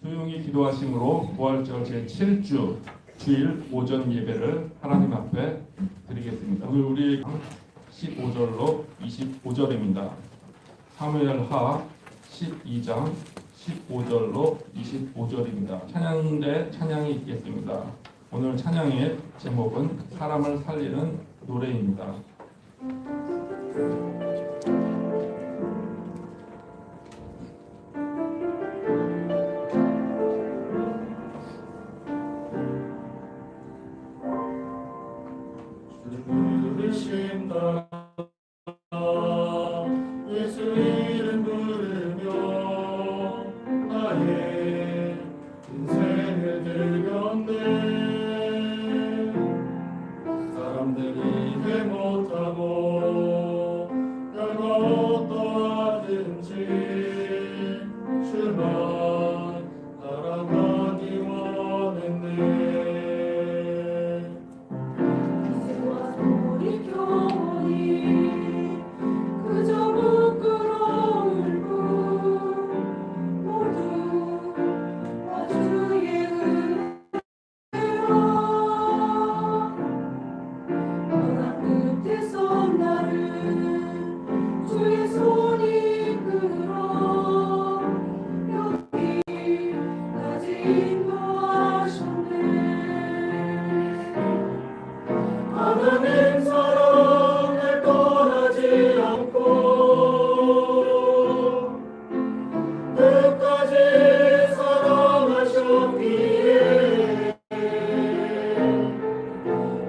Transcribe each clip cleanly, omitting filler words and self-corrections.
조용히 기도하심으로 부활절 제7주 주일 오전 예배를 하나님 앞에 드리겠습니다. 오늘 우리 15절로 25절입니다. 사무엘하 12장 15절로 25절입니다. 찬양대 찬양이 있겠습니다. 오늘 찬양의 제목은 사람을 살리는 노래입니다. 부르신다 예수 이름 부르며 나의 인생을 들였네. 사람들이 이해 못하고 결과 어떠하든지 주만 따라가기 원했네. 하나님 사랑을 떠나지 않고 끝까지 사랑하셨기에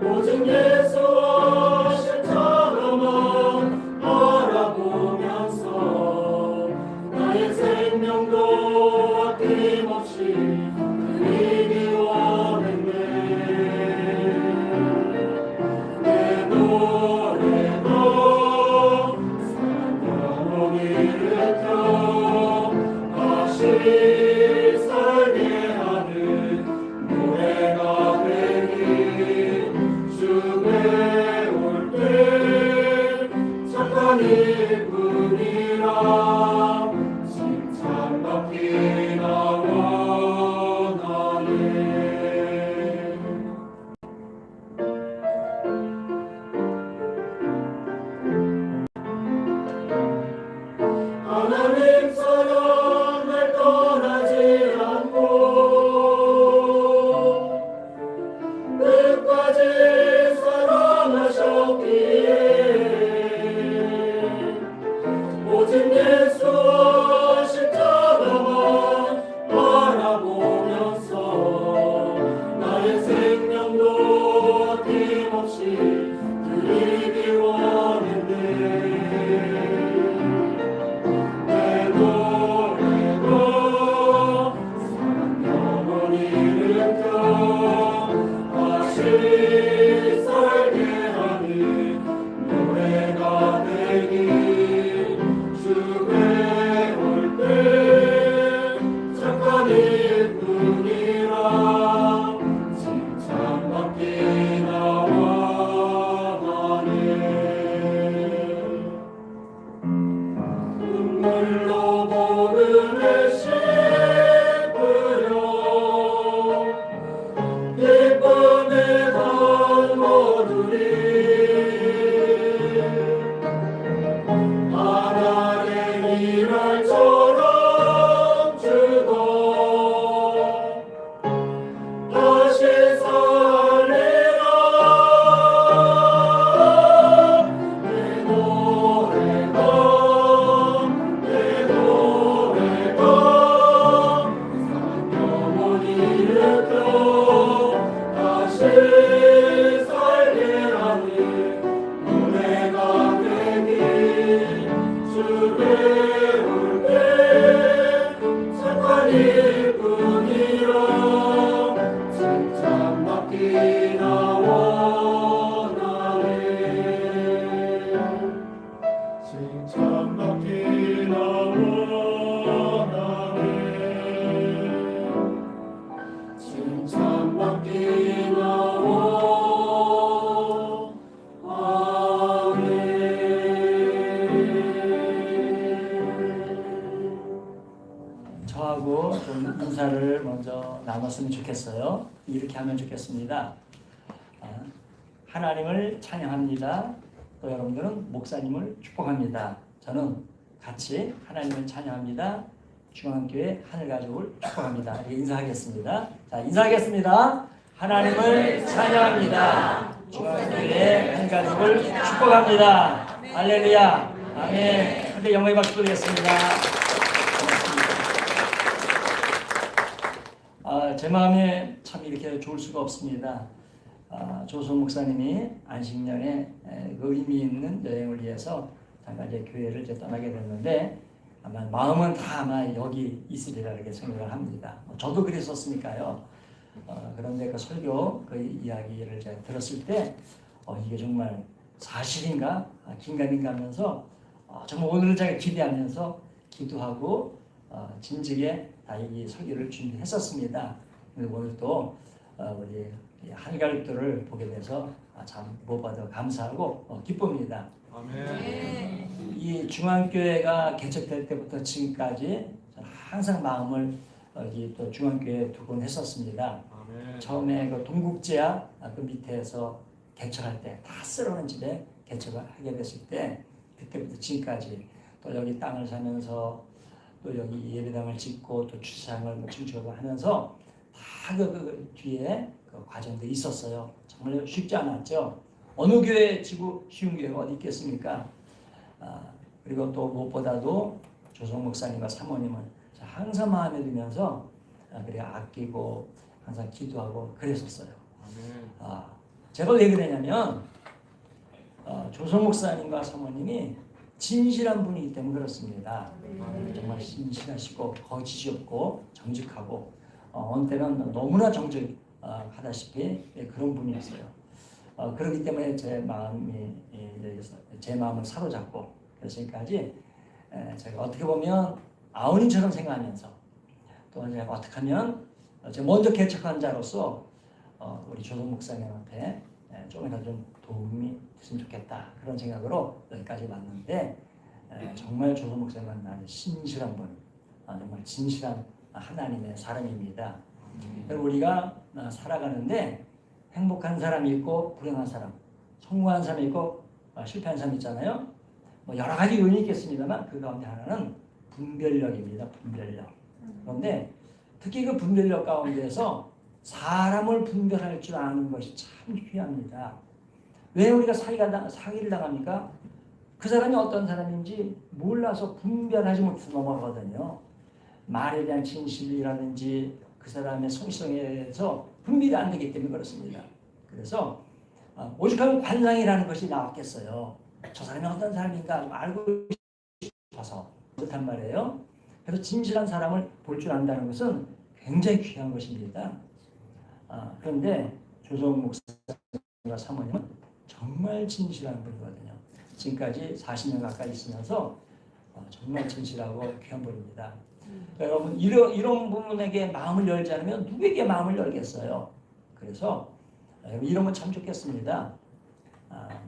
오직 예수와 십자가만 바라보면서 나의 생명도 아낌없이 드리기 원했네. 살게 하는 노래가 되기 주에 올 때 착한 일뿐이라 칭찬받기나 원하네. 하나님 사랑을 떠나지 않고 끝까지 사랑하셨기에 오직 예수와 십자가만 바라보면서 나의 생명도 아낌없이 드리기 원했네. 살게 하는 노래가 되기 주에 올 때 착한 일뿐이라 칭찬받기나 원하네. 눈물로 보는 애씨 예쁨의 단모들이 하나의 일할처럼 주고 다시 살리라. 내 노래가 영원히 일으켜 살게 하는 노래가 되기 주에 올 때 착한 일뿐이라 칭찬받기나 원하네. 칭찬받기나 원하네. 칭찬받기나 원하네. 여러분하고 좀 인사를 먼저 나눴으면 좋겠어요. 이렇게 하면 좋겠습니다. 하나님을 찬양합니다. 또 여러분들은 목사님을 축복합니다. 저는 같이 하나님을 찬양합니다. 중앙교회 하늘가족을 축복합니다. 이렇게 인사하겠습니다. 자, 인사하겠습니다. 하나님을 찬양합니다. 중앙교회 하늘가족을 축복합니다. 할렐루야. 아멘. 근데 영광의 박수 드리겠습니다. 제 마음에 참 이렇게 좋을 수가 없습니다. 조성 목사님이 안식년에 그 의미 있는 여행을 위해서 잠깐 이제 교회를 이제 떠나게 됐는데 아마 마음은 다 아마 여기 있으리라 이렇게 생각을 합니다. 저도 그랬었으니까요. 그런데 그 설교 그 이야기를 이제 들었을 때 이게 정말 사실인가 긴가민가 하면서 정말 오늘을 제가 기대하면서 기도하고 진즉에 이 설교를 준비했었습니다. 오늘 또 우리 한가족들을 보게 돼서 참 무엇보다 감사하고 기쁩니다. 아멘. 이 중앙교회가 개척될 때부터 지금까지 항상 마음을 또 중앙교회에 두곤 했었습니다. 아멘. 처음에 그 동국제야 그 밑에서 개척할 때 다 쓸어놓은 집에 개척을 하게 됐을 때 그때부터 지금까지 또 여기 땅을 사면서 또 여기 예배당을 짓고 또 주차장을 증축하고 하면서 다 그 뒤에 그 과정도 있었어요. 정말 쉽지 않았죠. 어느 교회 지고 쉬운 교회가 어디 있겠습니까? 그리고 또 무엇보다도 조성 목사님과 사모님은 항상 마음에 들면서 그래 아끼고 항상 기도하고 그랬었어요. 아멘. 제가 왜 그러냐면 조성 목사님과 사모님이 진실한 분이기 때문에 그렇습니다. 정말 신실하시고 거짓이 없고 정직하고 어느 때는 너무나 정직하다시피 그런 분이었어요. 그렇기 때문에 제 마음을 사로잡고 그래서 지금까지 제가 어떻게 보면 아우님처럼 생각하면서 또 제가 어떻게 하면 제가 먼저 개척한 자로서 우리 조성 목사님한테 조금이라도 좀 도움이 됐으면 좋겠다 그런 생각으로 여기까지 왔는데 정말 조성 목사님은 나는 신실한 분, 정말 진실한 하나님의 사람입니다. 우리가 살아가는데 행복한 사람이 있고 불행한 사람, 성공한 사람이 있고 실패한 사람이 있잖아요. 여러 가지 요인이 있겠습니다만 그 가운데 하나는 분별력입니다. 분별력. 그런데 특히 그 분별력 가운데서 사람을 분별할 줄 아는 것이 참 귀합니다. 왜 우리가 사기를 당합니까? 그 사람이 어떤 사람인지 몰라서 분별하지 못해서 넘어가거든요. 말에 대한 진실이라든지 그 사람의 성실성에서 분별이 안 되기 때문에 그렇습니다. 그래서 오죽하면 관상이라는 것이 나왔겠어요. 저 사람이 어떤 사람인가 알고 싶어서 그렇단 말이에요. 그래서 진실한 사람을 볼 줄 안다는 것은 굉장히 귀한 것입니다. 그런데 조성 목사님과 사모님은 정말 진실한 분이거든요. 지금까지 40년 가까이 있으면서 정말 진실하고 귀한 분입니다. 여러분 이런 분에게 마음을 열지 않으면 누구에게 마음을 열겠어요. 그래서 이런 건 참 좋겠습니다.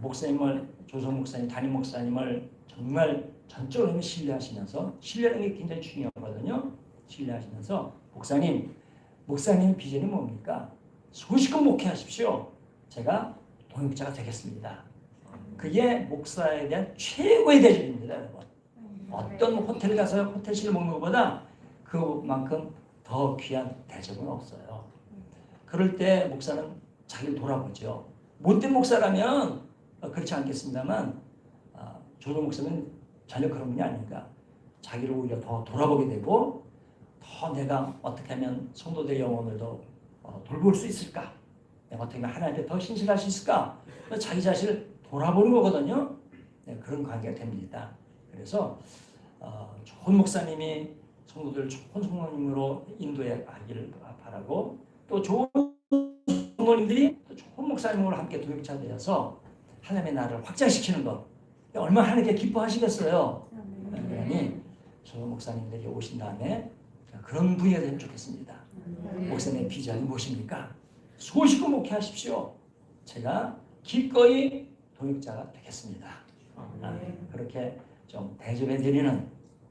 목사님을 조성 목사님, 담임 목사님을 정말 전적으로 신뢰하시면서 신뢰하는 게 굉장히 중요하거든요. 신뢰하시면서 목사님 비전이 뭡니까? 소식껏 목회하십시오. 제가 동역자가 되겠습니다. 그게 목사에 대한 최고의 대접입니다, 여러분. 어떤 호텔 가서 호텔식을 먹는 것보다 그만큼 더 귀한 대접은 없어요. 그럴 때 목사는 자기를 돌아보죠. 못된 목사라면 그렇지 않겠습니다만 조성 목사는 전혀 그런 분이 아닌가. 자기를 오히려 더 돌아보게 되고 더 내가 어떻게 하면 성도들의 영혼을 더 돌볼 수 있을까? 내가 어떻게 하면 하나님께 더 신실할 수 있을까? 자기 자신을 돌아보는 거거든요. 그런 관계가 됩니다. 그래서 좋은 목사님이 성도들 좋은 성도님으로 인도해 가기를 바라고 또 좋은 성도님들이 좋은 목사님으로 함께 동역자 되어서 하나님의 나라를 확장시키는 것 얼마나 하나님께 기뻐하시겠어요. 그러니 좋은 목사님들이 오신 다음에 그런 분이 되면 좋겠습니다. 목사님의 비전이 무엇입니까? 소식껏 목회하십시오. 제가 기꺼이 동역자가 되겠습니다. 그렇게 좀 대접해드리는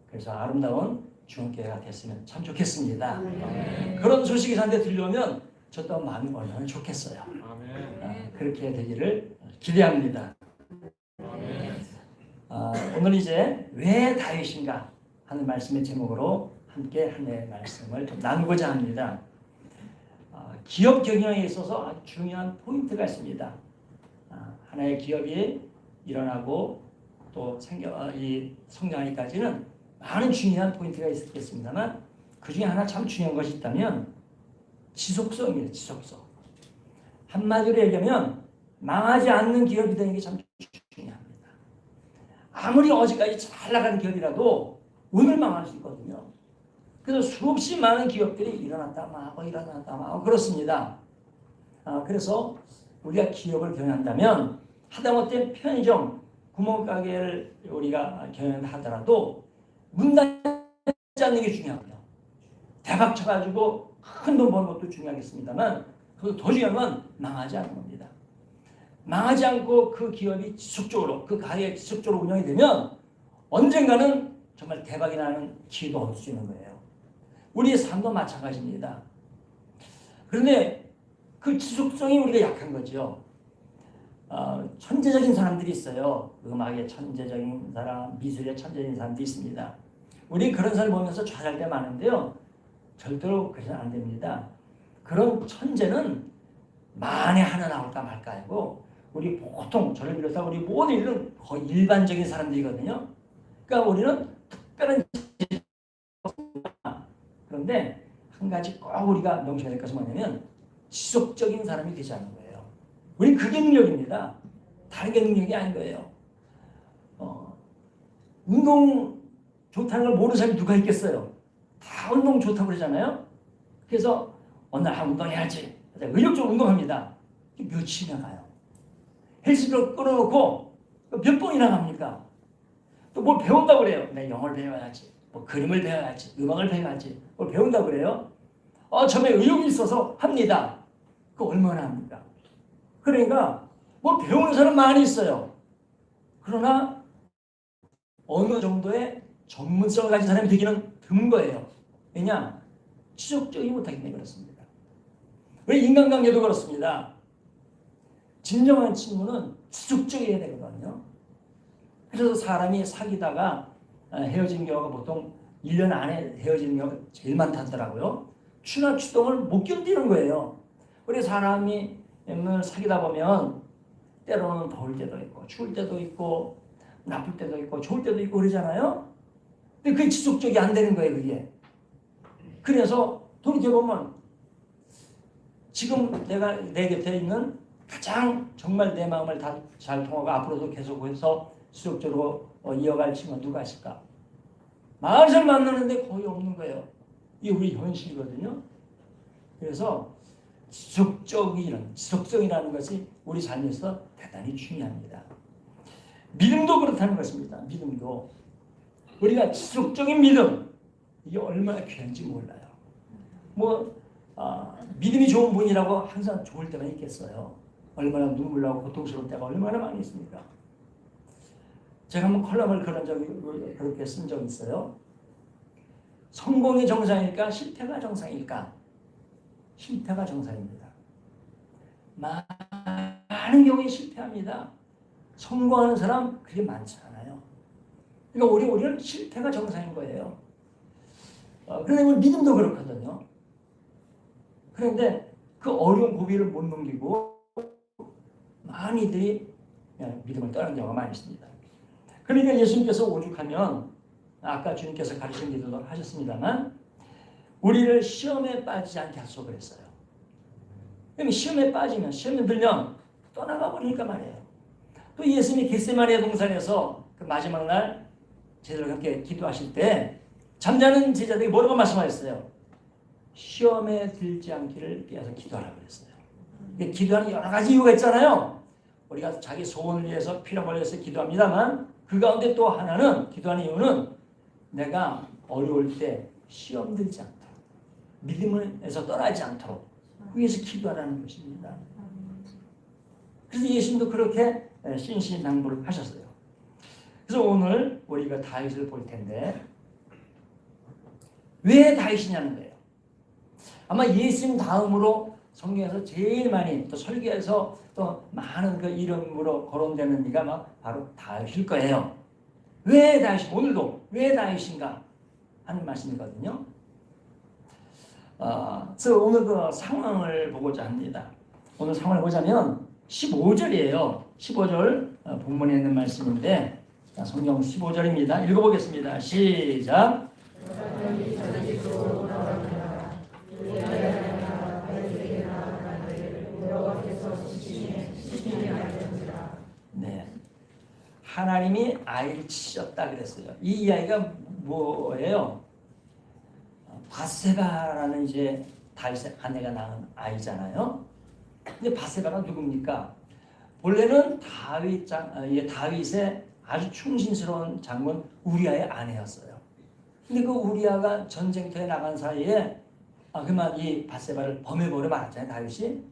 그래서 아름다운 중앙교회가 됐으면 참 좋겠습니다. 그런 소식이 저한테 들려오면 저 또한 마음이 얼마나 좋겠어요. 그렇게 되기를 기대합니다. 오늘 이제 왜 다윗인가 하는 말씀의 제목으로 함께 하나의 말씀을 좀 나누고자 합니다. 기업 경영에 있어서 아주 중요한 포인트가 있습니다. 하나의 기업이 일어나고 또 성장하기까지는 많은 중요한 포인트가 있겠습니다만 그 중에 하나 참 중요한 것이 있다면 지속성이에요. 지속성. 한마디로 얘기하면 망하지 않는 기업이 되는 게 참 중요합니다. 아무리 어제까지 잘 나가는 기업이라도 오늘 망할 수 있거든요. 그래서 수없이 많은 기업들이 일어났다 마고 그렇습니다. 그래서 우리가 기업을 경영한다면 하다못해 편의점, 구멍가게를 우리가 경영하더라도 문 닫지 않는 게 중요하고요. 대박 쳐가지고 큰 돈 버는 것도 중요하겠습니다만 더 중요한 건 망하지 않는 겁니다. 망하지 않고 그 기업이 지속적으로 그 가게가 지속적으로 운영이 되면 언젠가는 정말 대박이 나는 기회도 얻을 수 있는 거예요. 우리의 삶도 마찬가지입니다. 그런데 그 지속성이 우리가 약한 거죠. 천재적인 사람들이 있어요. 음악의 천재적인 사람, 미술의 천재적인 사람들이 있습니다. 우리 그런 사람을 보면서 좌절할 때 많은데요. 절대로 그래서는 안 됩니다. 그런 천재는 만에 하나 나올까 말까 하고 우리 보통 저를 비롯한 우리 모든 일은 거의 일반적인 사람들이거든요. 그러니까 우리는 특별한 그런데 한 가지 꼭 우리가 명심해야 될 것은 뭐냐면 지속적인 사람이 되지 않는 거예요. 우리 그게 능력입니다. 다른 게 능력이 아닌 거예요. 운동 좋다는 걸 모르는 사람이 누가 있겠어요? 다 운동 좋다고 그러잖아요. 그래서 오늘 운동해야지. 의욕적으로 운동합니다. 며칠이나 가요. 헬스를 끊어놓고 몇 번이나 갑니까? 또 뭘 배운다고 그래요. 내 영어를 배워야지. 뭐 그림을 배워야지. 음악을 배워야지. 뭘 배운다고 그래요. 처음에 의욕이 있어서 합니다. 그거 얼마나 합니까? 그러니까 뭐 배우는 사람 많이 있어요. 그러나 어느 정도의 전문성을 가진 사람이 되기는 드문 거예요. 왜냐? 지속적이지 못하기 때문에 그렇습니다. 왜 인간관계도 그렇습니다. 진정한 친구는 지속적이어야 되거든요. 그래서 사람이 사귀다가 헤어진 경우가 보통 1년 안에 헤어지는 경우가 제일 많다더라고요. 추나 추동을 못 견디는 거예요. 우리 사람이 사귀다 보면 때로는 더울 때도 있고 추울 때도 있고 나쁠 때도 있고 좋을 때도 있고 그러잖아요. 근데 그게 지속적이 안 되는 거예요. 그게. 그래서 돌이켜보면 지금 내가 내 곁에 있는 가장 정말 내 마음을 다 잘 통하고 앞으로도 계속해서 지속적으로 이어갈 친구가 누가 있을까? 많은 만나는데 거의 없는 거예요. 이게 우리 현실이거든요. 그래서 지속성이라는 것이 우리 삶에서 대단히 중요합니다. 믿음도 그렇다는 것입니다. 믿음도. 우리가 지속적인 믿음, 이게 얼마나 귀한지 몰라요. 믿음이 좋은 분이라고 항상 좋을 때만 있겠어요. 얼마나 눈물 나고 고통스러울 때가 얼마나 많이 있습니까? 제가 한번 컬럼을 그렇게 쓴 적이 있어요. 성공이 정상일까? 실패가 정상일까? 실패가 정상입니다. 많은 경우에 실패합니다. 성공하는 사람 그게 많지 않아요. 그러니까 우리는 실패가 정상인 거예요. 그런데 믿음도 그렇거든요. 그런데 그 어려운 고비를 못 넘기고 많이들이 믿음을 떠나는 경우가 많이 있습니다. 그러니까 예수님께서 오죽하면 아까 주님께서 가르친 기도도 하셨습니다만 우리를 시험에 빠지지 않게 하소서 그랬어요. 그러면 시험에 빠지면 시험에 들면 떠나가 버리니까 말이에요. 또 예수님이 겟세마네 동산에서 그 마지막 날 제자들과 함께 기도하실 때 잠자는 제자들에게 뭐라고 말씀하셨어요? 시험에 들지 않기를 위해서 기도하라고 그랬어요. 기도하는 여러 가지 이유가 있잖아요. 우리가 자기 소원을 위해서 필요를 위해서 기도합니다만 그 가운데 또 하나는 기도하는 이유는 내가 어려울 때 시험 들지 않도록 믿음에서 떠나지 않도록 위해서 기도하라는 것입니다. 그래서 예수님도 그렇게 신신당부를 하셨어요. 그래서 오늘 우리가 다윗을 볼 텐데 왜 다윗이냐는 거예요. 아마 예수님 다음으로 성경에서 제일 많이 또 설교에서 또 많은 그 이름으로 거론되는 이가 막 바로 다윗일 거예요. 왜 다윗? 오늘도 왜 다윗인가 하는 말씀이거든요. 그래서 오늘 그 상황을 보고자 합니다. 오늘 상황을 보자면 15절이에요. 15절 본문에 있는 말씀인데 성경 15절입니다. 읽어보겠습니다. 시작. 네, 하나님이 아이를 치셨다 그랬어요. 이 이야기가 뭐예요? 바세바라는 이제 다윗의 아내가 낳은 아이잖아요. 근데 바세바가 누굽니까? 본래는 다윗의 아주 충신스러운 장군 우리아의 아내였어요. 근데 그 우리아가 전쟁터에 나간 사이에 그만 이 바세바를 범해버려 말았잖아요, 다윗이.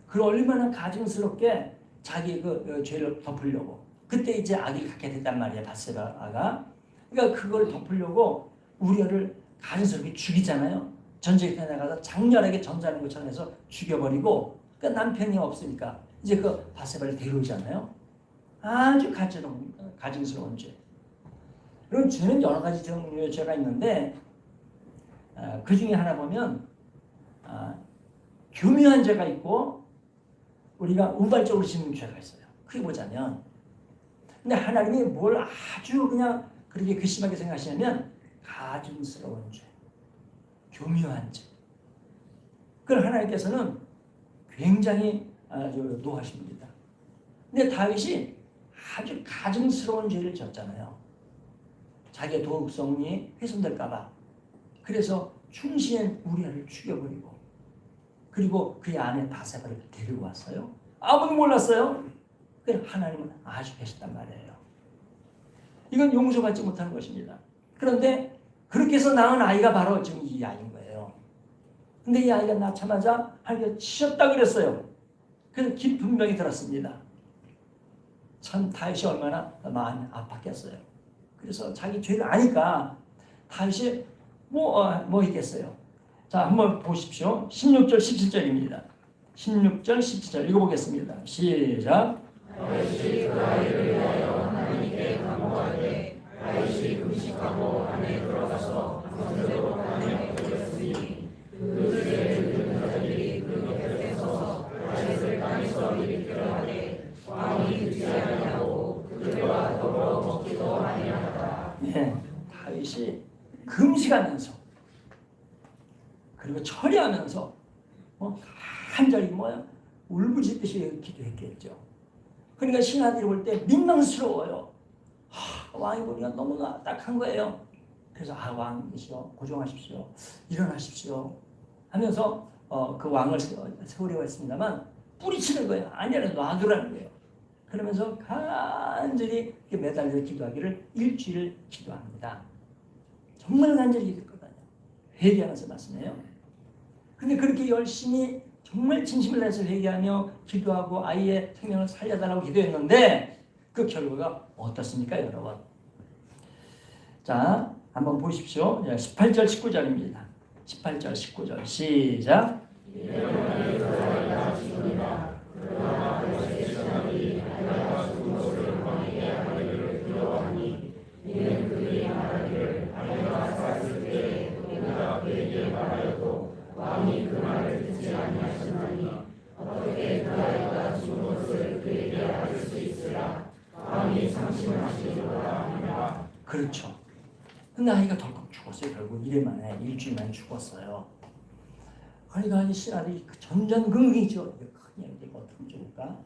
그걸 얼마나 가증스럽게 자기 그 죄를 덮으려고. 그때 이제 아기를 갖게 됐단 말이에요, 바세바가. 그러니까 그걸 덮으려고 우리아를 가증스럽게 죽이잖아요. 전쟁터에 나가서 장렬하게 전사하는 것처럼 해서 죽여버리고, 그러니까 남편이 없으니까 이제 그 바세바를 데려오잖아요. 아주 가증스러운 죄. 그런 죄는 여러 가지 종류의 죄가 있는데 그 중에 하나 보면 교묘한 죄가 있고 우리가 우발적으로 짓는 죄가 있어요. 크게 보자면, 근데 하나님이 뭘 아주 그냥 그렇게 괘씸하게 생각하시냐면 가증스러운 죄, 교묘한 죄. 그걸 하나님께서는 굉장히 아주 노하십니다. 근데 다윗이 아주 가증스러운 죄를 졌잖아요. 자기의 도덕성이 훼손될까봐. 그래서 충신인 우리아를 죽여버리고, 그리고 그의 아내 바세바를 데리고 왔어요. 아무도 몰랐어요. 하나님은 아주 계셨단 말이에요. 이건 용서받지 못하는 것입니다. 그런데 그렇게 해서 낳은 아이가 바로 지금 이 아이인 거예요. 근데 이 아이가 낳자마자 하나님께서 치셨다 그랬어요. 그래서 깊은 병이 들었습니다. 참 다윗이 얼마나 마음이 아팠겠어요. 그래서 자기 죄를 아니까 다윗이 뭐 있겠어요. 자, 한번 보십시오. 16절 17절입니다. 16절 17절 읽어보겠습니다. 시작. 다윗이 그 아이를 위하여 하나님께 간구하되 다윗이 금식하고 안에 들어가서 밤새도록 하나님께 구했으니 그 죄를 들은 자들이 그 곁에 서서 다윗을 땅에서 일으키려 하되 왕이 듣지 아니하고 그들과 더불어 먹기도 아니하다. 네, 다윗이 금식하면서 그리고 처리하면서 간절히 울부짖듯이 기도했겠죠. 그러니까 신하들이 볼 때 민망스러워요. 왕이 보니까 너무 딱한 거예요. 그래서 왕이시여 고정하십시오, 일어나십시오 하면서 그 왕을 세우려고 했습니다만 뿌리치는 거예요. 아니라 놔두라는 거예요. 그러면서 간절히 매달려 기도하기를 일주일 기도합니다. 정말 간절히 기도했거든요. 회개하면서 말씀해요. 근데 그렇게 열심히 정말 진심을 내서 회개하며 기도하고 아이의 생명을 살려달라고 기도했는데 그 결과가 어떻습니까, 여러분? 자, 한번 보십시오. 18절 19절입니다. 18절 19절 시작. 왕이 그 말을 듣지 아니하시나니 어떻게 그 아이가 죽은 것을 그에게 알릴 수 있으랴. 왕이 상심하시리로다 하니라. 그렇죠. 근데 아이가 덜컥 죽었어요. 결국 이래 만에 일주일 만에 죽었어요. 그러니까 이 신하들이 전전긍긍이죠. 그냥 이거 어떻게 죽을까?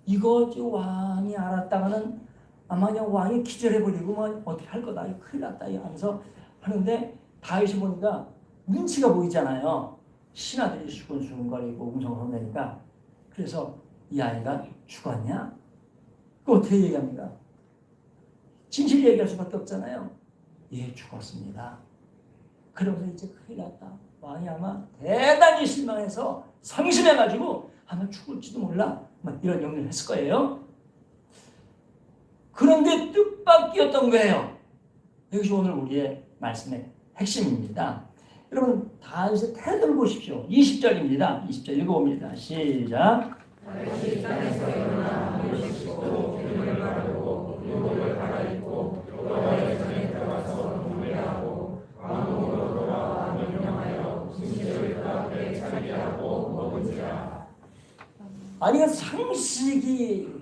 이거 왕이 알았다가는 아마 그냥 왕이 기절해버리고 뭐 어떻게 할 거다. 이거 큰일 났다 하면서 하는데 다윗이 보니까 눈치가 보이잖아요. 신하들이 수근수근거리고 웅성성대니까. 그래서 이 아이가 죽었냐? 그거 어떻게 얘기합니까? 진실 얘기할 수밖에 없잖아요. 예, 죽었습니다. 그러면서 이제 큰일 났다. 왕이 아마 대단히 실망해서 상심해가지고 아마 죽을지도 몰라. 이런 염려를 했을 거예요. 그런데 뜻밖이었던 거예요. 이것이 오늘 우리의 말씀의 핵심입니다. 여러분 다윗의 태도를 보십시오. 20절입니다. 20절 읽어봅니다. 시작. 다윗이 땅에서 일어나 물을 씻고 기름을 바르고 의복을 갈아입고 여호와의 전에 들어가서 경배하고 왕궁으로 돌아와 명령하여 진실을 그 앞에 차리하고 먹은지라. 아니 그 상식이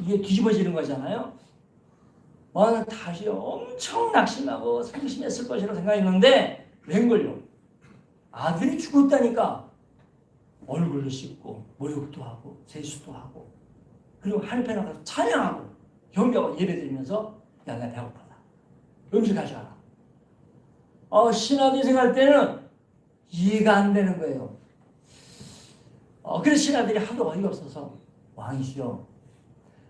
이게 뒤집어지는 거잖아요. 다시 엄청 낙심하고 상심했을 것이라고 생각했는데 웬걸요? 아들이 죽었다니까 얼굴도 씻고 목욕도 하고 세수도 하고 그리고 하늘에 나가서 찬양하고 경배하고 예배드리면서 야, 나 배고프다. 음식 가져와라. 신하들이 생각할 때는 이해가 안 되는 거예요. 그래서 신하들이 하도 어이가 없어서 왕이시여,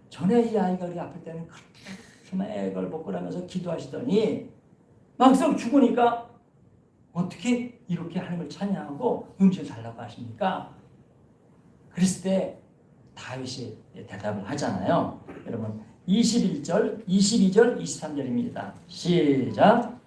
전에 이 아이가 우리 아플 때는 그렇게 애걸 먹고라면서 기도하시더니 막상 죽으니까 어떻게 이렇게 하나님을 찬양하고 음식을 달라고 하십니까? 그랬을 때 다윗이 대답을 하잖아요. 여러분 21절, 22절, 23절입니다. 시작.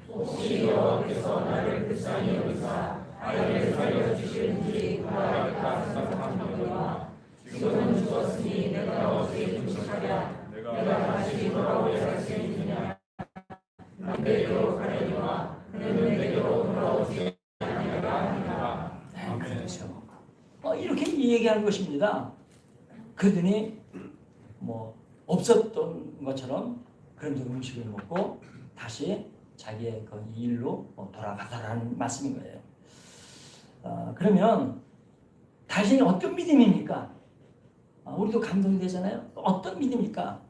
혹시 여호와께서 나를 불쌍히 여기사 아이를 살려주시는지 구하리까 생각하노라. 지금은 죽었으니 내가 어떻게 금식하랴. 내가 다시 돌아오게 할 수 있느냐. 내게로 가려니와 그는 내게로 돌아오지 아니하리라 하니라. 그렇죠. 이렇게 얘기하는 것입니다. 그러더니 없었던 것처럼 그런 음식을 먹고 다시 자기의 그 일로 돌아가더라는 말씀인 거예요. 그러면 당신이 어떤 믿음입니까? 우리도 감동되잖아요. 어떤 믿음입니까?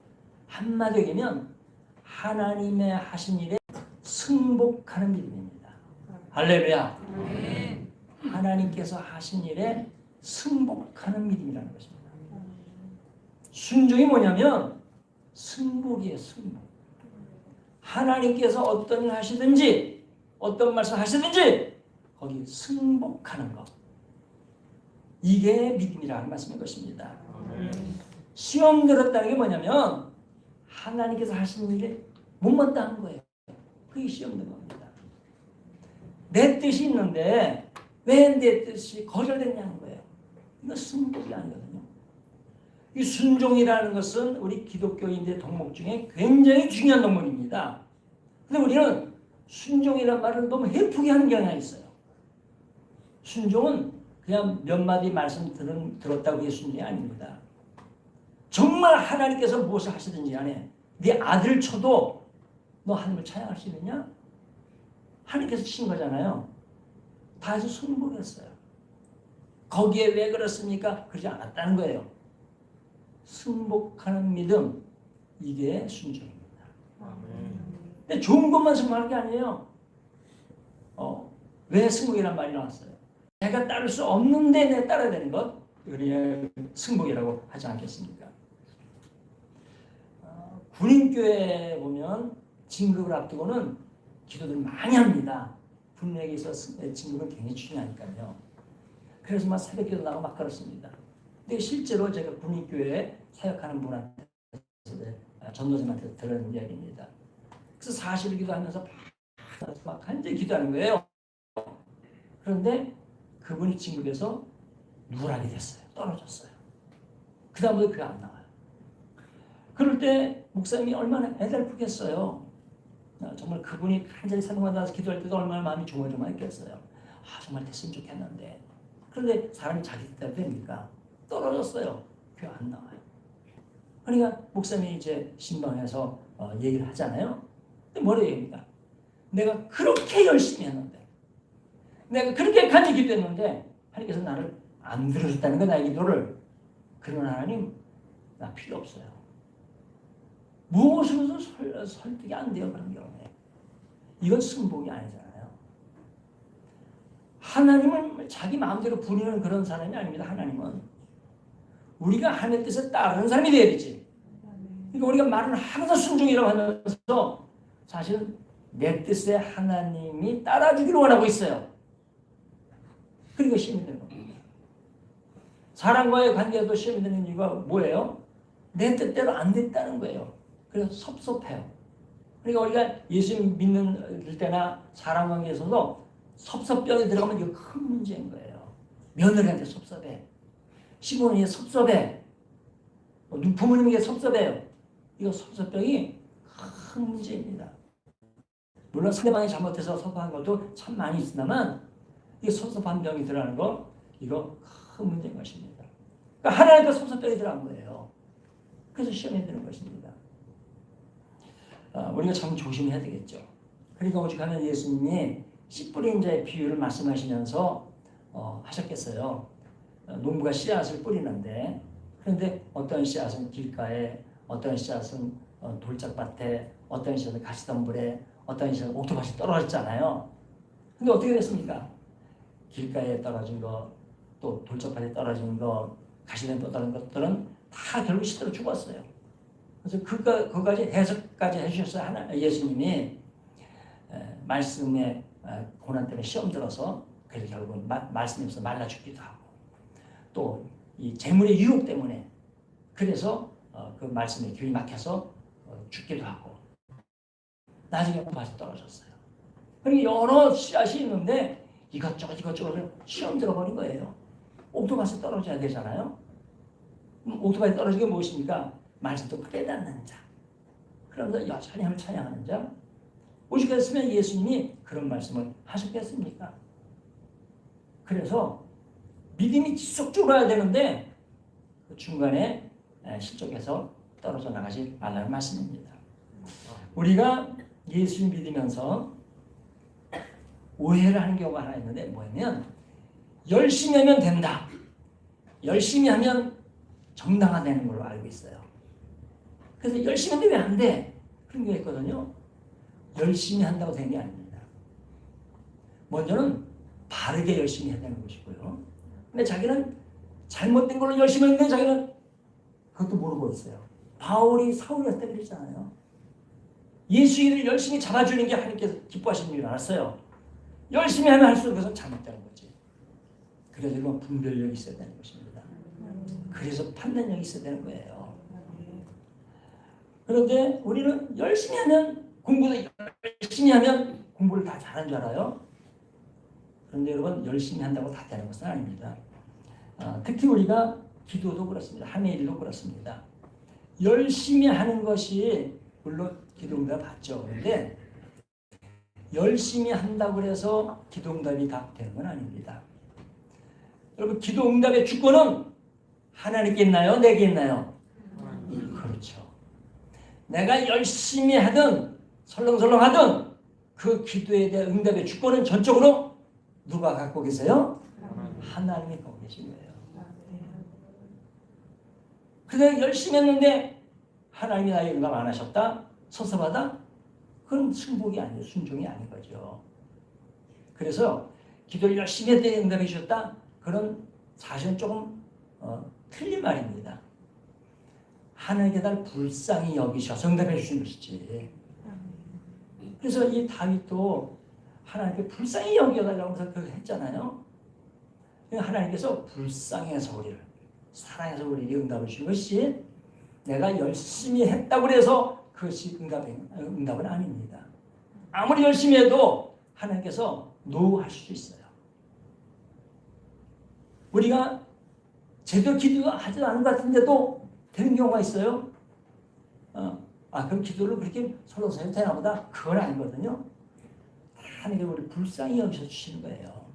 한마디로 얘기하면 하나님의 하신 일에 승복하는 믿음입니다. 할렐루야. 하나님께서 하신 일에 승복하는 믿음이라는 것입니다. 순종이 뭐냐면 승복이에요. 승복. 하나님께서 어떤 일 하시든지 어떤 말씀 하시든지 거기 승복하는 것, 이게 믿음이라는 말씀인 것입니다. 시험 들었다는 게 뭐냐면 하나님께서 하신 일에 못마땅한 거예요. 그게 시험 든 겁니다. 내 뜻이 있는데 왜 내 뜻이 거절됐냐는 거예요. 이건 승복이 아니거든요. 이 순종이라는 것은 우리 기독교인들의 덕목 중에 굉장히 중요한 덕목입니다. 근데 우리는 순종이라는 말을 너무 해프게 하는 경향이 있어요. 순종은 그냥 몇 마디 말씀 들었다고 그게 순종이 아닙니다. 정말 하나님께서 무엇을 하시든지 간에 네 아들을 쳐도 너 하나님을 찬양할 수 있느냐? 하나님께서 친 거잖아요. 다 해서 순복했어요. 거기에 왜 그렇습니까? 그러지 않았다는 거예요. 승복하는 믿음, 이게 순종입니다. 근데 좋은 것만 승복하는 게 아니에요. 왜 승복이라는 말이 나왔어요? 내가 따를 수 없는데 내가 따라야 되는 것, 우리 승복이라고 하지 않겠습니까? 군인교회에 보면 진급을 앞두고는 기도들 많이 합니다. 군인에게 있어서 진급은 굉장히 중요하니까요. 그래서 막 새벽기도 나가고 막 그렇습니다. 근데 실제로 제가 군인교회에 사역하는 분한테 전도자한테 들은 이야기입니다. 그래서 40일 기도하면서 막 간절히 기도하는 거예요. 그런데 그분이 진급해서 누락이 됐어요. 떨어졌어요. 그 다음부터 그게 안 나와요. 그럴 때 목사님이 얼마나 애달프겠어요. 정말 그분이 간절히 사명받아서 기도할 때도 얼마나 마음이 조마조마했겠어요. 정말 됐으면 좋겠는데. 그런데 사람이 자기 뜻대로 됩니까? 떨어졌어요. 그게 안 나와요. 그러니까 목사님이 이제 신방에서 얘기를 하잖아요. 근데 뭐라 얘기합니까? 내가 그렇게 열심히 했는데, 내가 그렇게 간절히 기도했는데 하나님께서 나를 안 들어줬다는 거, 나의 기도를. 그런 하나님 나 필요 없어요. 무엇으로도 설득이 안 돼요. 그런 경우에 이건 승복이 아니잖아요. 하나님은 자기 마음대로 부리는 그런 사람이 아닙니다. 하나님은 우리가 하나님의 뜻에 따르는 사람이 돼야 되지. 그러니까 우리가 말은 항상 순종이라고 하면서 사실은 내 뜻에 하나님이 따라주기를 원하고 있어요. 그러니까 시험이 되는 겁니다. 사람과의 관계도 시험이 되는 이유가 뭐예요? 내 뜻대로 안 됐다는 거예요. 그래서 섭섭해요. 그러니까 우리가 예수 믿는 때나 사람 관계에서도 섭섭병이 들어가면 이거 큰 문제인 거예요. 며느리한테 섭섭해. 시부모님이 섭섭해. 부모님에게 섭섭해요. 이거 섭섭병이 큰 문제입니다. 물론 상대방이 잘못해서 섭섭한 것도 참 많이 있습니다만 이 섭섭한 병이 들어가는 거 이거 큰 문제인 것입니다. 그러니까 하나님께 섭섭병이 들어간 거예요. 그래서 시험이 되는 것입니다. 우리가 참 조심해야 되겠죠. 그러니까 오죽하면 예수님이 씨 뿌린 자의 비유를 말씀하시면서 하셨겠어요. 농부가 씨앗을 뿌리는데 그런데 어떤 씨앗은 길가에, 어떤 씨앗은 돌짝밭에, 어떤 씨앗은 가시덤불에, 어떤 씨앗은 옥토밭에 떨어졌잖아요. 근데 어떻게 됐습니까? 길가에 떨어진 거, 또 돌짝밭에 떨어진 거, 가시덤불에 떨어진 것들은 다 결국 시들어 죽었어요. 그래서 그까지 해석까지 해주셨어요. 예수님이 말씀의 고난 때문에 시험 들어서 그래서 결국 말씀이 없어 말라 죽기도 하고 또 이 재물의 유혹 때문에 그래서 그 말씀에 귀를 막혀서 죽기도 하고 나중에 옥토밭에 떨어졌어요. 그러니까 여러 씨앗이 있는데 이것저것 시험 들어버린 거예요. 옥토밭에 떨어져야 되잖아요. 옥토밭에 떨어진 게 무엇입니까? 말씀도 깨닫는 자. 그러면서 여전히 찬양하는 자. 오죽했으면 예수님이 그런 말씀을 하셨겠습니까? 그래서 믿음이 지속적으로 해야 되는데 그 중간에 실족해서 떨어져 나가지 말라는 말씀입니다. 우리가 예수를 믿으면서 오해를 하는 경우가 하나 있는데 뭐냐면 열심히 하면 된다. 열심히 하면 정당화되는 걸로 알고 있어요. 그래서 열심히 하는데 왜 안 돼? 그런 게 있거든요. 열심히 한다고 되는 게 아닙니다. 먼저는 바르게 열심히 해야 되는 것이고요. 근데 자기는 잘못된 걸로 열심히 했는데 자기는 그것도 모르고 있어요. 바울이 사울이었을 때 그랬잖아요. 예수의 일을 열심히 잡아주는 게 하나님께서 기뻐하시는 줄 알았어요. 열심히 하면 할수록 그것은 잘못되는 거지. 그래서 이건 분별력이 있어야 되는 것입니다. 그래서 판단력이 있어야 되는 거예요. 그런데 우리는 열심히 하면 공부도 열심히 하면 공부를 다 잘하는 줄 알아요. 그런데 여러분 열심히 한다고 다 되는 것은 아닙니다. 특히 우리가 기도도 그렇습니다. 하나의 일도 그렇습니다. 열심히 하는 것이 물론 기도응답 받죠. 그런데 열심히 한다고 해서 기도응답이 다 되는 건 아닙니다. 여러분 기도응답의 주권은 하나님께 있나요? 내게 있나요? 그렇죠. 내가 열심히 하든 설렁설렁 하든 그 기도에 대한 응답의 주권은 전적으로 누가 갖고 계세요? 하나님이 갖고 계신 거예요. 그래 열심히 했는데 하나님이 나에게 응답 안 하셨다? 섭섭하다? 그건 승복이 아니에요. 순종이 아닌 거죠. 그래서 기도를 열심히 했더니 응답해 주셨다? 그런 사실은 조금 틀린 말입니다. 하나님께 날 불쌍히 여기셔서 응답해 주신 것이지. 그래서 이 다윗도 하나님께 불쌍히 여겨달라고 해서 그걸 했잖아요. 하나님께서 불쌍해서 우리를 사랑해서 우리에게 응답을 주신 것이 내가 열심히 했다고 해서 그것이 응답은 아닙니다. 아무리 열심히 해도 하나님께서 노하실 수 있어요. 우리가 제대로 기도하지도 않은 것 같은데도 되는 경우가 있어요. 그럼 기도를 그렇게 설렁설렁 되나 보다. 그건 아니거든요. 하나님께서 우리를 불쌍히 여기셔 주시는 거예요.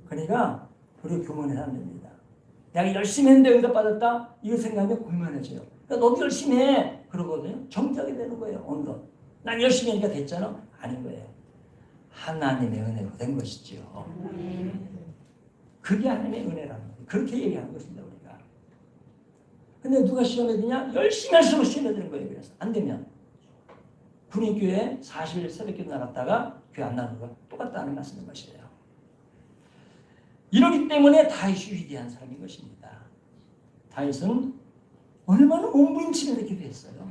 그러니까 우리가 교만해서 안 됩니다. 내가 열심히 했는데 응답받았다? 이거 생각하면 곤란해져요. 그러니까 너도 열심히 해. 그러거든요. 정작이 되는 거예요. 어느 것. 난 열심히 하니까 됐잖아? 아닌 거예요. 하나님의 은혜로 된 것이죠. 그게 하나님의 은혜라는 거예요. 그렇게 얘기하는 것입니다. 우리가. 근데 누가 시험에 드냐? 열심히 할수록 시험에 드는 거예요. 그래서 안 되면 분위기교회 40일 새벽기도 나갔다가 교회 안 나가는 거 똑같다는 말씀인 것이에요. 이러기 때문에 다윗이 위대한 사람인 것입니다. 다윗은 얼마나 몸부림치면서 기도했어요.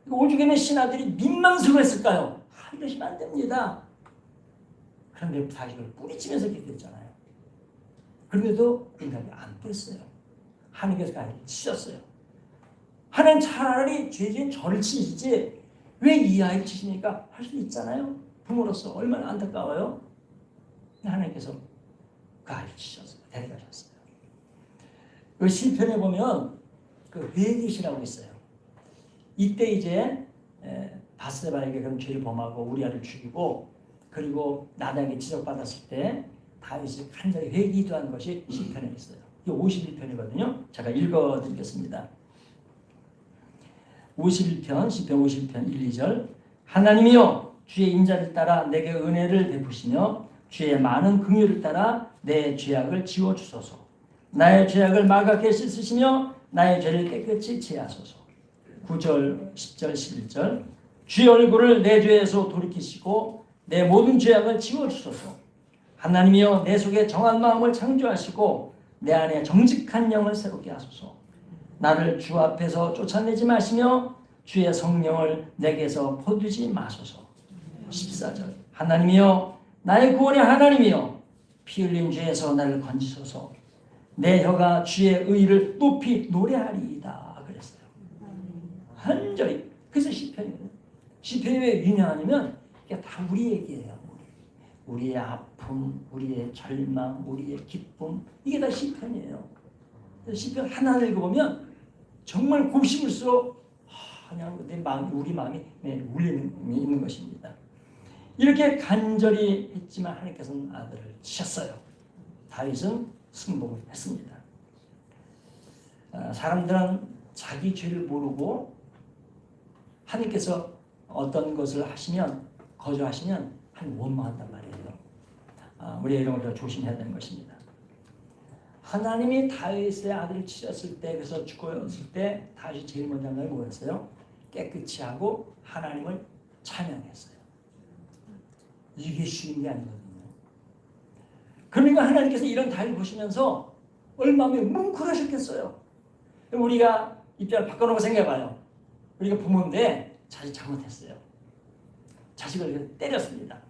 오죽하면 신하들이 민망스러워했을까요? 이러시면 안 됩니다. 그런데 다윗을 뿌리치면서 기도했잖아요. 그런데도 인간이 안 뿌렸어요. 하나님께서 다윗을 치셨어요. 하나님 차라리 죄진 저를 치시지 왜 이 아이를 치십니까? 할 수 있잖아요. 부모로서 얼마나 안타까워요. 하나님께서 그 아이를 치셨어요. 데려가셨어요. 그 시편에 보면 그 회개시라고 있어요. 이때 이제 바스바에게 그런 죄를 범하고 우리아를 죽이고 그리고 나단에게 지적받았을 때 다윗이 간절히 회개기도한 것이 시편에 있어요. 이게 51편이거든요. 제가 읽어드리겠습니다. 51편, 시편 51편 1, 2절. 하나님이여 주의 인자를 따라 내게 은혜를 베푸시며 주의 많은 긍휼을 따라 내 죄악을 지워주소서. 나의 죄악을 말갛게 씻으시며 나의 죄를 깨끗이 제하소서. 9절, 10절, 11절. 주의 얼굴을 내 죄에서 돌이키시고 내 모든 죄악을 지워주소서. 하나님이여 내 속에 정한 마음을 창조하시고 내 안에 정직한 영을 새롭게 하소서. 나를 주 앞에서 쫓아내지 마시며 주의 성령을 내게서 퍼두지 마소서. 14절. 하나님이여 나의 구원의 하나님이여 피 흘린 죄에서 나를 건지소서. 내 혀가 주의 의를 높이 노래하리이다 그랬어요. 간절히. 그래서 시편이거든요. 시편이 왜 유명하냐면 이게 다 우리 얘기예요. 우리의 아픔, 우리의 절망, 우리의 기쁨, 이게 다 시편이에요. 시편 하나 읽어보면 정말 곱씹을수록 그냥 내 마음, 우리 마음이 울리는 있는 것입니다. 이렇게 간절히 했지만 하나님께서는 아들을 치셨어요. 다윗은 승복을 했습니다. 사람들은 자기 죄를 모르고 하나님께서 어떤 것을 하시면 거절하시면 하나님 원망한단 말이에요. 우리가 이런 걸 조심해야 되는 것입니다. 하나님이 다윗의 아들을 치셨을 때, 그래서 죽었을 때 다윗이 제일 먼저 한 게 뭐였어요? 깨끗이 하고 하나님을 찬양했어요. 이게 쉬운 게 아니거든요. 그러니까 하나님께서 이런 다윗을 보시면서 얼마나 뭉클하셨겠어요. 우리가 입장을 바꿔놓고 생각해봐요. 우리가 부모인데 자식 잘못했어요. 자식을 때렸습니다.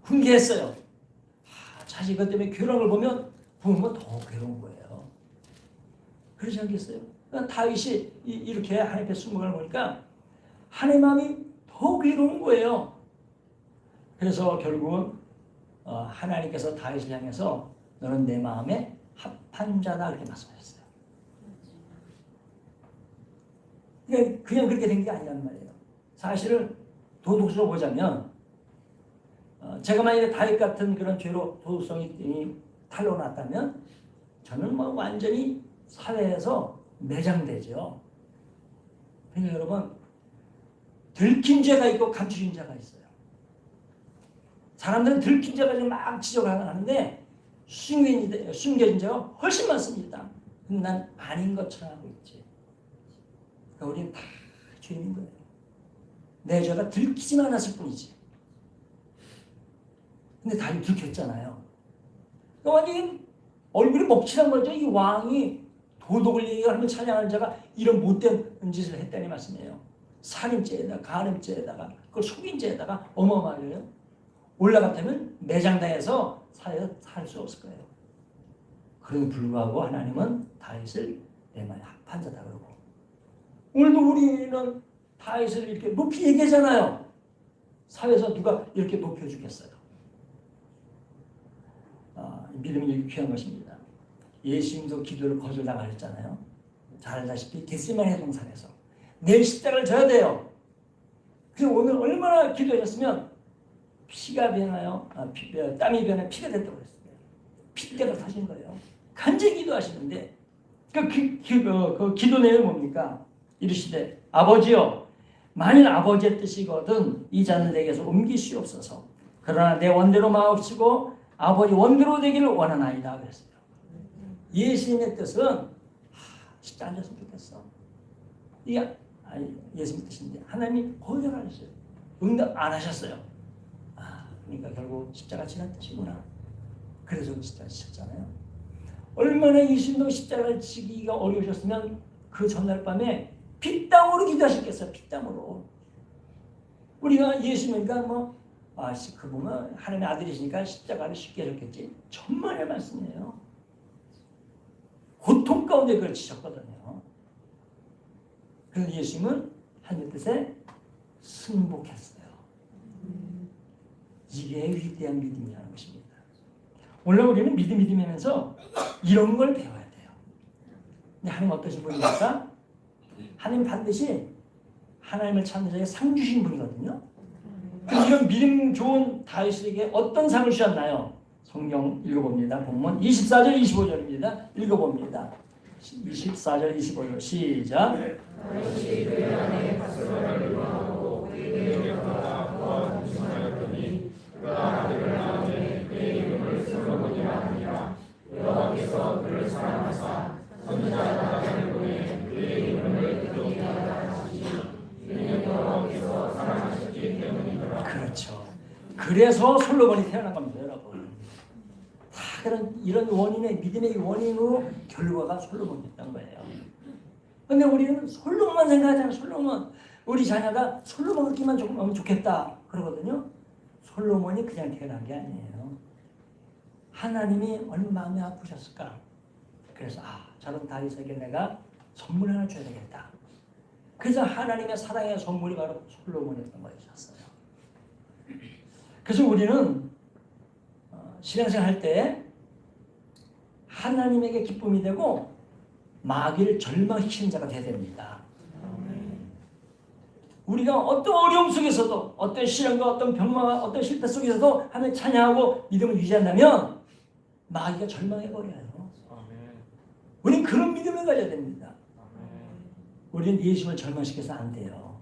훈계했어요. 자식 그 때문에 괴로운 걸 보면 부모가 더 괴로운 거예요. 그러지 않겠어요? 그러니까 다윗이 이렇게 하나님께 순복을 보니까 하나님 마음이 더 괴로운 거예요. 그래서 결국은 하나님께서 다윗을 향해서 너는 내 마음에 합한 자다 그렇게 말씀하셨어요. 그냥 그렇게 된 게 아니란 말이에요. 사실은 도덕적으로 보자면 제가 만약에 다윗 같은 그런 죄로 도덕성이 탄로났다면 저는 뭐 완전히 사회에서 매장되죠. 그러니까 여러분 들킨 죄가 있고 감추진 죄가 있어요. 사람들은 들킨 죄가 막 지적을 하는데 숨겨진 죄가 훨씬 많습니다. 근데 난 아닌 것처럼 하고 있지. 그러니까 우리는 다 죄인인 거예요. 내 죄가 들키지만 않았을 뿐이지. 근데 다윗 들켰잖아요. 그러니까 완전히 얼굴이 먹칠한 거죠. 이 왕이 도덕을 얘기하면 찬양하는 자가 이런 못된 짓을 했다는 말씀이에요. 살인죄에다가 간음죄에다가 그걸 속인죄에다가 어마어마해요. 올라갔다면 매장당해서 사회에서 살 수 없을 거예요. 그럼에도 불구하고 하나님은 다윗을 내 마음에 합한 자다 그러고 오늘도 우리는 다윗을 이렇게 높이 얘기하잖아요. 사회에서 누가 이렇게 높여주겠어요. 믿음이 이렇게 귀한 것입니다. 예수님도 기도를 거절당하셨잖아요. 잘 알다시피 겟세마네 동산에서 내일 십자가를 져야 돼요. 그래서 오늘 얼마나 기도하셨으면 피가 변하여 땀이 변해 피가 됐다고 그랬어요. 핏대가 타신 거예요. 간절히 기도하시는데 그 기도 내용이 뭡니까? 이르시되 아버지여 만일 아버지의 뜻이거든 이 잔을 내게서 옮기시옵소서. 그러나 내 원대로 마옵시고 아버지 원대로 되기를 원하나이다 그랬어요. 예수님의 뜻은 십자가 안 졌으면 좋겠어. 이게 예수님의 뜻인데 하나님이 거절하셨어요. 응답 안 하셨어요. 그러니까 결국 십자가 지난 뜻이구나. 그래서 십자가 지셨잖아요. 얼마나 예수님도 십자가를 지기가 어려우셨으면 그 전날 밤에 피땀으로 기도하셨겠어요. 피땀으로. 우리가 예수님이니까 그 보면 하나님의 아들이시니까 십자가를 쉽게 졌겠지. 천만의 말씀이에요. 고통 가운데 그걸 지셨거든요. 그래서 예수님은 하나님의 뜻에 승복했어요. 이게 위대한 믿음이라는 것입니다. 오늘 우리는 믿음이면서 이런 걸 배워야 돼요. 근데 하나님 어떠신 분입니까? 하나님 반드시 하나님을 찾는 자에게 상 주신 분이거든요. 그럼 이런 믿음 좋은 다윗에게 어떤 상을 주셨나요? 성경 읽어봅니다. 본문 24절 25절입니다. 읽어봅니다. 24절 25절 시작. 다윗이 그의 아내 바세바를 위로하고 그에게 가다 그와 동침하였더니 그가 아들을 낳으매 그의 이름을 솔로몬이라 하니라. 여호와께서 그를 사랑하사 선지자 나단을 보내 그의 이름을 그렇게 하라 하시니 이는 여호와께서 사랑하셨기 때문이더라. 그렇죠. 그래서 솔로몬이 태어난 겁니다, 여러분. 다 이런 원인의 믿음의 원인으로 결과가 솔로몬이었던 거예요. 근데 우리는 솔로몬만 생각하잖아요. 솔로몬. 우리 자녀가 솔로몬 같기만 조금 하면 좋겠다 그러거든요. 솔로몬이 그냥 태어난 게 아니에요. 하나님이 얼마나 마음이 아프셨을까. 그래서 저런 다윗에게 내가 선물 하나 줘야 되겠다. 그래서 하나님의 사랑의 선물이 바로 솔로몬이었던 것이었어요. 그래서 우리는 신앙생활 할 때 하나님에게 기쁨이 되고 마귀를 절망시키는 자가 되어야 됩니다. 우리가 어떤 어려움 속에서도 어떤 시련과 어떤 병마와 어떤 실패 속에서도 하나님 찬양하고 믿음을 유지한다면 마귀가 절망해버려요. 우리는 그런 믿음을 가져야 됩니다. 우리는 예수님을 절망시켜서 안 돼요.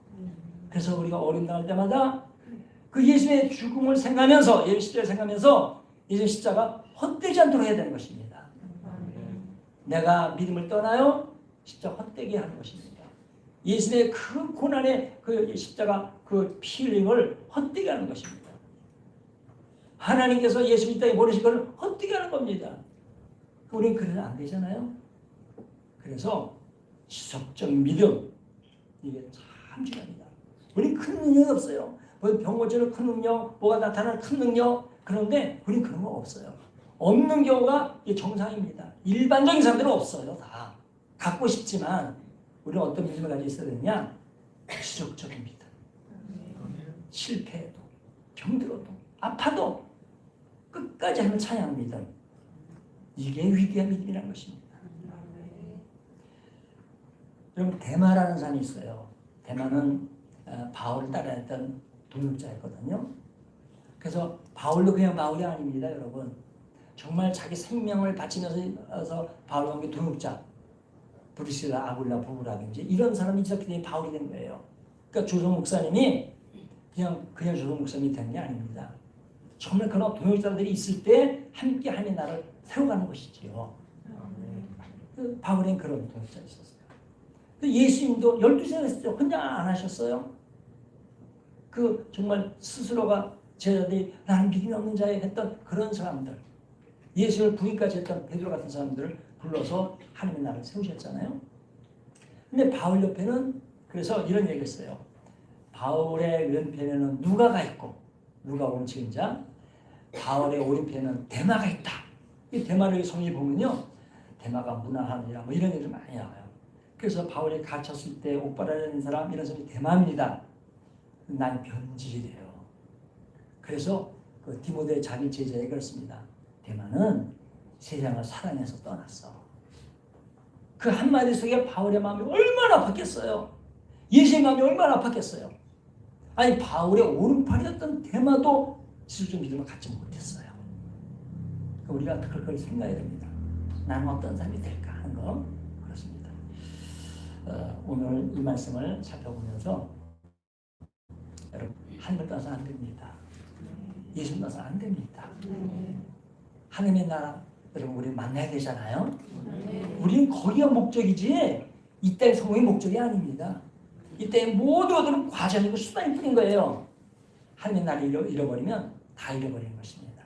그래서 우리가 어려움 당할 때마다 그 예수님의 죽음을 생각하면서 예수님 십자가를 생각하면서 예수님 십자가 헛되지 않도록 해야 되는 것입니다. 내가 믿음을 떠나요? 십자가 헛되게 하는 것입니다. 예수님의 그 고난의 그 십자가 그 피 흘림을 헛되게 하는 것입니다. 하나님께서 예수 이 땅에 보내신 것을 헛되게 하는 겁니다. 우리는 그래서 안 되잖아요. 그래서 지속적인 믿음 이게 참 중요합니다. 우리는 큰 능력이 없어요. 병 고치는 큰 능력, 뭐가 나타나는 큰 능력, 그런데 우리는 그런 거 없어요. 없는 경우가 정상입니다. 일반적인 사람들은 없어요. 다 갖고 싶지만 우리는 어떤 믿음을 가지고 있어야 되느냐? 지속적인 믿음. 실패해도 병들어도 아파도 끝까지 하는 찬양 믿음. 이게 위대한 믿음이라는 것입니다. 여러분 데마라는 산이 있어요. 데마는 바울을 따라했던 동역자였거든요. 그래서 바울도 그냥 바울이 아닙니다, 여러분. 정말 자기 생명을 바치면서 바울과 함께 동역자, 브리스라, 아굴라, 부부라든지 이런 사람이 있었기 때문에 바울이 된 거예요. 그러니까 조성 목사님이 그냥 조성 목사님이 된 게 아닙니다. 정말 그런 동역자들이 있을 때 함께 하나님의 나라를 세워가는 것이지요. 바울엔 그런 동역자 있었어요. 예수님도 12세가 있었죠. 혼자 안 하셨어요. 정말 스스로가 제자들이 나는 믿음이 없는 자에 했던 그런 사람들, 예수를 부인까지 했던 베드로 같은 사람들을 불러서 하나님의 나라를 세우셨잖아요. 근데 바울 옆에는 그래서 이런 얘기를 했어요. 바울의 왼편에는 누가가 있고 누가복음 증인자, 바울의 오른편에는 데마가 있다. 이 데마를 성경에 보면요, 데마가 문화하느라 이런 얘기를 많이 나와요. 그래서 바울이 갇혔을 때 옥바라는 사람 이런 사람이 데마입니다. 난 변질이래요. 그래서 그 디모데 자기 제자에게 그렇습니다. 데마는 세상을 사랑해서 떠났어. 그 한마디 속에 바울의 마음이 얼마나 아팠겠어요. 예수의 마음이 얼마나 아팠겠어요. 아니 바울의 오른팔이었던 데마도 지속적 믿음을 갖지 못했어요. 우리가 그걸 생각해야 됩니다. 나는 어떤 사람이 될까 하는 거 그렇습니다. 오늘 이 말씀을 살펴보면서 여러분 하늘 떠서 안 됩니다. 예수 떠서 안 됩니다. 하나님의 나라 여러분 우리 만나야 되잖아요. 우리는 거기가 목적이지 이 땅의 성공이 목적이 아닙니다. 이 땅의 모든 것들은 과정이고 수단일 뿐인 거예요. 하나님의 나라를 잃어버리면 다 잃어버리는 것입니다.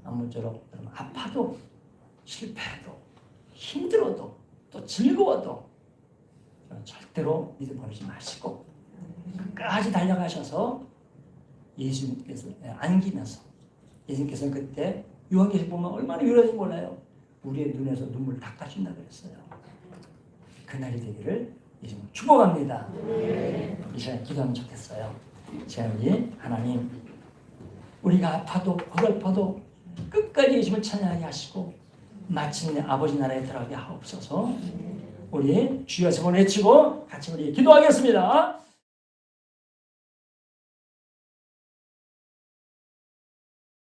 아무쪼록 여러분 아파도 실패해도 힘들어도 또 즐거워도 절대로 믿음 버리지 마시고 끝까지 달려가셔서 예수님께서 안기면서 예수님께서는 그때 요한계시록 보면 얼마나 위로하는지 몰라요. 우리의 눈에서 눈물을 닦아준다 그랬어요. 그날이 되기를 예수님 축복합니다. 이 시간에 기도하면 좋겠어요. 제가 우리 하나님, 우리가 아파도 고달파도 끝까지 예수님을 찬양하게 하시고 마침내 아버지 나라에 들어가게 하옵소서. 우리 주여 성을 외치고 같이 우리 기도하겠습니다.